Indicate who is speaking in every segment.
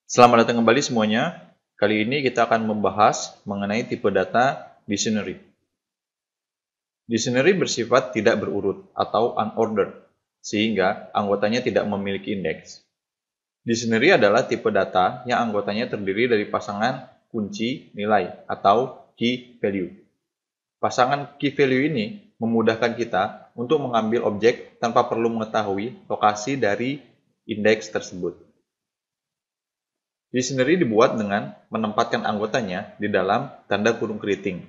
Speaker 1: Selamat datang kembali semuanya. Kali ini kita akan membahas mengenai tipe data dictionary. Dictionary bersifat tidak berurut atau unordered, sehingga anggotanya tidak memiliki indeks. Dictionary adalah tipe data yang anggotanya terdiri dari pasangan kunci nilai atau key value. Pasangan key value ini memudahkan kita untuk mengambil objek tanpa perlu mengetahui lokasi dari indeks tersebut. Dictionary dibuat dengan menempatkan anggotanya di dalam tanda kurung keriting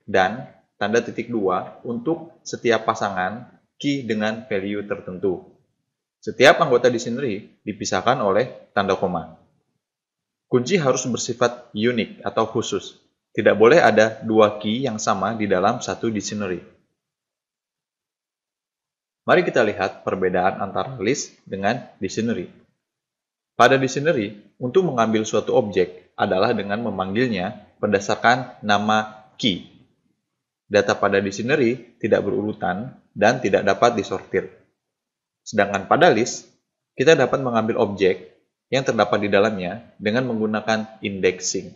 Speaker 1: dan tanda titik dua untuk setiap pasangan key dengan value tertentu. Setiap anggota dictionary dipisahkan oleh tanda koma. Kunci harus bersifat unik atau khusus. Tidak boleh ada dua key yang sama di dalam satu dictionary. Mari kita lihat perbedaan antara list dengan dictionary. Pada dictionary, untuk mengambil suatu objek adalah dengan memanggilnya berdasarkan nama key. Data pada dictionary tidak berurutan dan tidak dapat disortir. Sedangkan pada list, kita dapat mengambil objek yang terdapat di dalamnya dengan menggunakan indexing.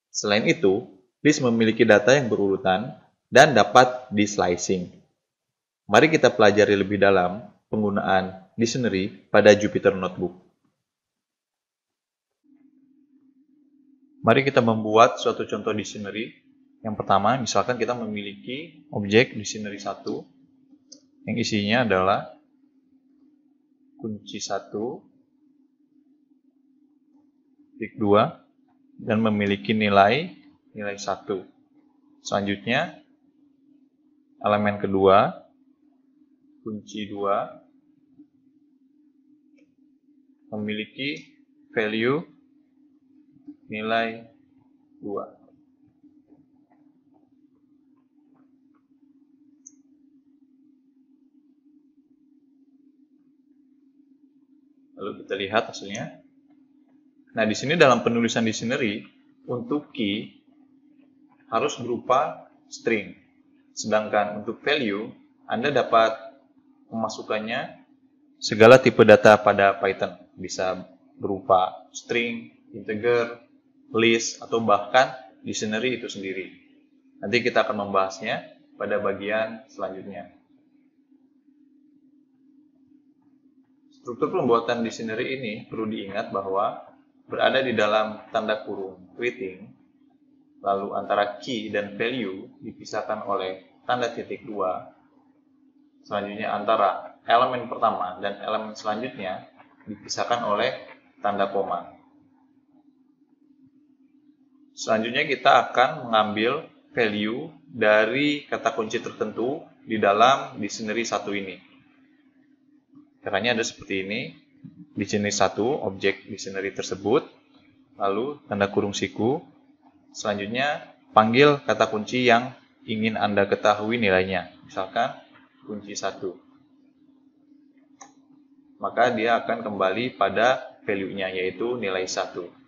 Speaker 1: Selain itu, list memiliki data yang berurutan dan dapat di-slicing. Mari kita pelajari lebih dalam penggunaan dictionary pada Jupyter Notebook. Mari kita membuat suatu contoh dictionary. Yang pertama, misalkan kita memiliki objek dictionary 1 yang isinya adalah kunci 1, titik 2, dan memiliki nilai 1. Selanjutnya, elemen kedua, kunci 2, memiliki value nilai 2. Lalu kita lihat hasilnya. Nah, di sini dalam penulisan dictionary, untuk key harus berupa string. Sedangkan untuk value, Anda dapat memasukkannya segala tipe data pada Python. Bisa berupa string, integer, list, atau bahkan dictionary itu sendiri. Nanti kita akan membahasnya pada bagian selanjutnya. Struktur pembuatan dictionary ini perlu diingat bahwa berada di dalam tanda kurung keriting, lalu antara key dan value dipisahkan oleh tanda titik 2, selanjutnya antara elemen pertama dan elemen selanjutnya dipisahkan oleh tanda koma. Selanjutnya kita akan mengambil value dari kata kunci tertentu di dalam dictionary 1 ini. Caranya ada seperti ini. Dictionary 1, objek dictionary tersebut, lalu tanda kurung siku. Selanjutnya panggil kata kunci yang ingin Anda ketahui nilainya. Misalkan kunci 1. Maka dia akan kembali pada value-nya, yaitu nilai 1.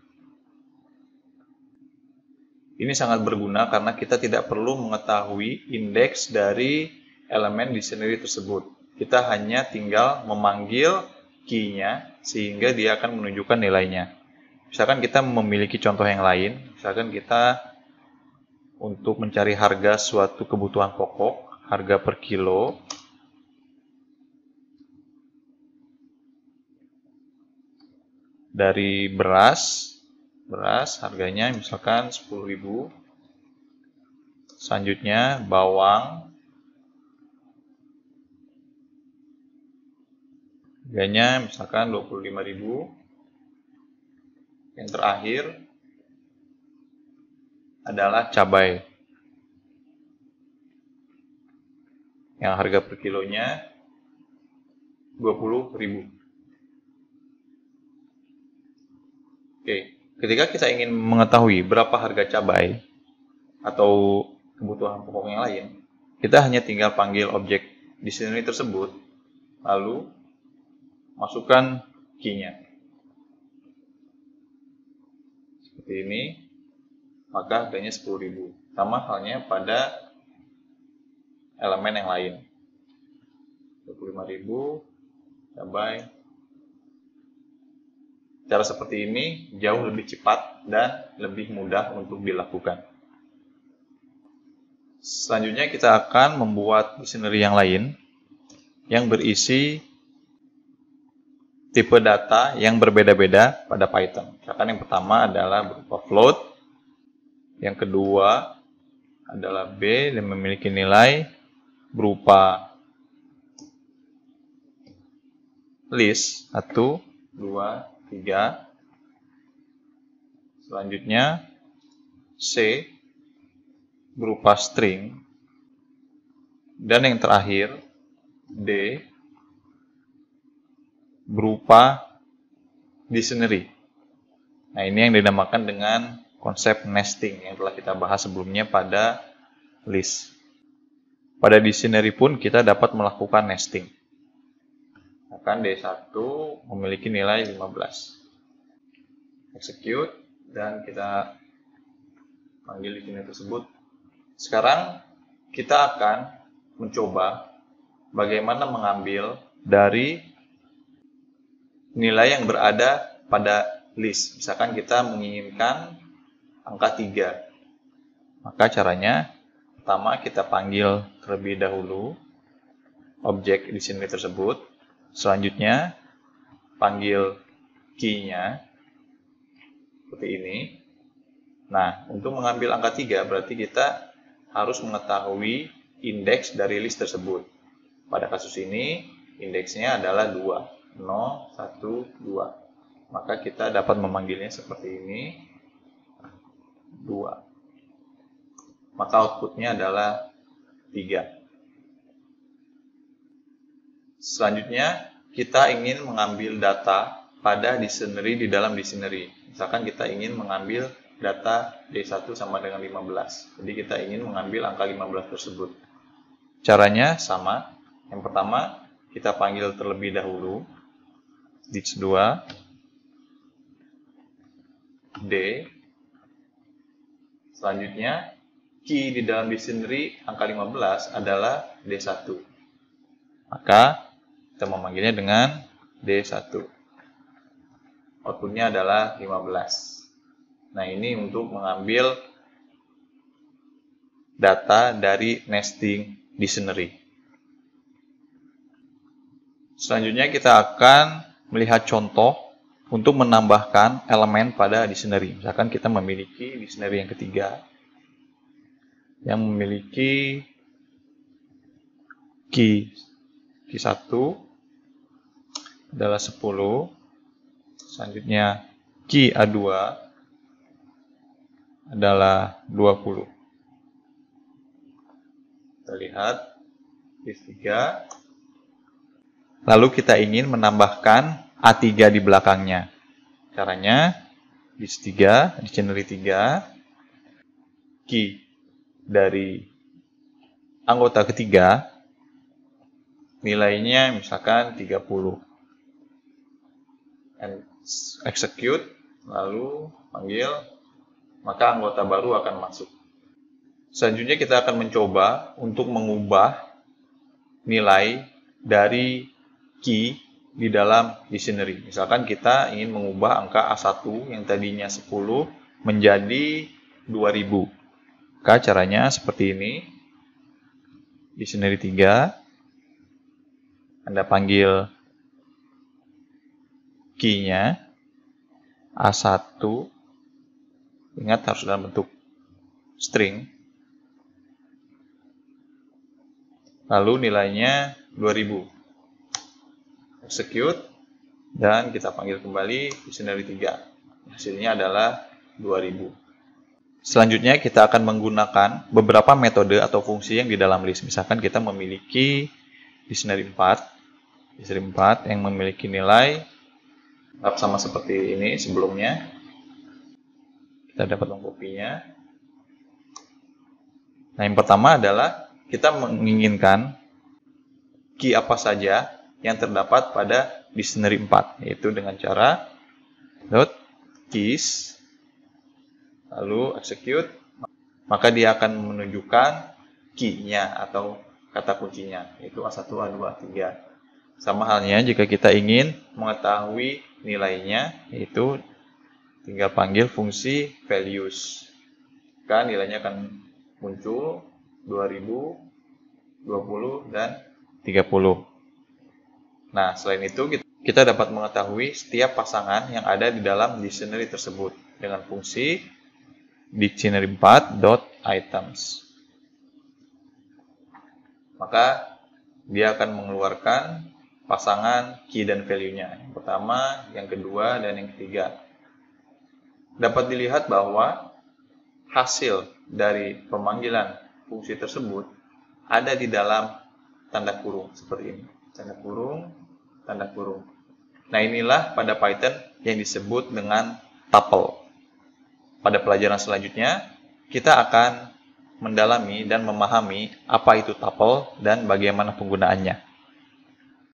Speaker 1: Ini sangat berguna karena kita tidak perlu mengetahui indeks dari elemen dictionary tersebut. Kita hanya tinggal memanggil key-nya sehingga dia akan menunjukkan nilainya. Misalkan kita memiliki contoh yang lain, misalkan kita untuk mencari harga suatu kebutuhan pokok, harga per kilo, dari beras harganya misalkan 10.000. Selanjutnya bawang harganya misalkan 25.000. Yang terakhir adalah cabai yang harga per kilonya 20.000. Oke, ketika kita ingin mengetahui berapa harga cabai atau kebutuhan pokok yang lain, kita hanya tinggal panggil objek dictionary tersebut, lalu masukkan key-nya. Seperti ini, maka harganya 10.000. Sama halnya pada elemen yang lain. 25.000 cabai Cara seperti ini jauh lebih cepat dan lebih mudah untuk dilakukan. Selanjutnya kita akan membuat dictionary yang lain yang berisi tipe data yang berbeda-beda pada Python. Misalkan yang pertama adalah berupa float, yang kedua adalah B yang memiliki nilai berupa list 1, 2, 3. Selanjutnya C berupa string, dan yang terakhir D berupa dictionary. Nah, ini yang dinamakan dengan konsep nesting yang telah kita bahas sebelumnya pada list. Pada dictionary pun kita dapat melakukan nesting. Akan D1 memiliki nilai 15. Execute, dan kita panggil dictionary tersebut. Sekarang kita akan mencoba bagaimana mengambil dari nilai yang berada pada list. Misalkan kita menginginkan angka 3. Maka caranya, pertama kita panggil terlebih dahulu objek dictionary tersebut. Selanjutnya, panggil key-nya seperti ini. Nah, untuk mengambil angka 3 berarti kita harus mengetahui indeks dari list tersebut. Pada kasus ini, indeksnya adalah 2. 0, 1, 2. Maka kita dapat memanggilnya seperti ini, 2. Maka outputnya adalah 3. Selanjutnya, kita ingin mengambil data pada dictionary di dalam dictionary. Misalkan kita ingin mengambil data D1 sama dengan 15. Jadi kita ingin mengambil angka 15 tersebut. Caranya sama. Yang pertama, kita panggil terlebih dahulu dict 2 D. Selanjutnya, key di dalam dictionary angka 15 adalah D1. Maka kita memanggilnya dengan D1. Outputnya adalah 15. Nah, ini untuk mengambil data dari nesting dictionary. Selanjutnya kita akan melihat contoh untuk menambahkan elemen pada dictionary. Misalkan kita memiliki dictionary yang ketiga yang memiliki key 1 adalah 10. Selanjutnya key A2 adalah 20. Kita lihat list 3. Lalu kita ingin menambahkan A3 di belakangnya. Caranya, list 3, dictionary 3, key dari anggota ketiga, nilainya misalkan 30. And execute, lalu panggil, maka anggota baru akan masuk. Selanjutnya kita akan mencoba untuk mengubah nilai dari key di dalam dictionary. Misalkan kita ingin mengubah angka A1 yang tadinya 10 menjadi 2000. Maka caranya seperti ini. Dictionary 3. Anda panggil key-nya A1. Ingat harus dalam bentuk string. Lalu nilainya 2000. Execute, dan kita panggil kembali dictionary 3. Hasilnya adalah 2000. Selanjutnya kita akan menggunakan beberapa metode atau fungsi yang di dalam list. Misalkan kita memiliki dictionary 4 yang memiliki nilai sama seperti ini sebelumnya. Kita dapat mengkopinya. Nah, yang pertama adalah kita menginginkan key apa saja yang terdapat pada dictionary 4, yaitu dengan cara .keys, lalu execute, maka dia akan menunjukkan key-nya atau kata kuncinya, yaitu A1, A2, A3. Sama halnya jika kita ingin mengetahui nilainya, yaitu tinggal panggil fungsi values. Kan nilainya akan muncul 2000, 20, dan 30. Nah, selain itu kita dapat mengetahui setiap pasangan yang ada di dalam dictionary tersebut dengan fungsi dictionary4.items. Maka dia akan mengeluarkan pasangan key dan value-nya. Yang pertama, yang kedua, dan yang ketiga. Dapat dilihat bahwa hasil dari pemanggilan fungsi tersebut ada di dalam tanda kurung seperti ini. Tanda kurung, tanda kurung. Nah, inilah pada Python yang disebut dengan tuple. Pada pelajaran selanjutnya, kita akan mendalami dan memahami apa itu tuple dan bagaimana penggunaannya.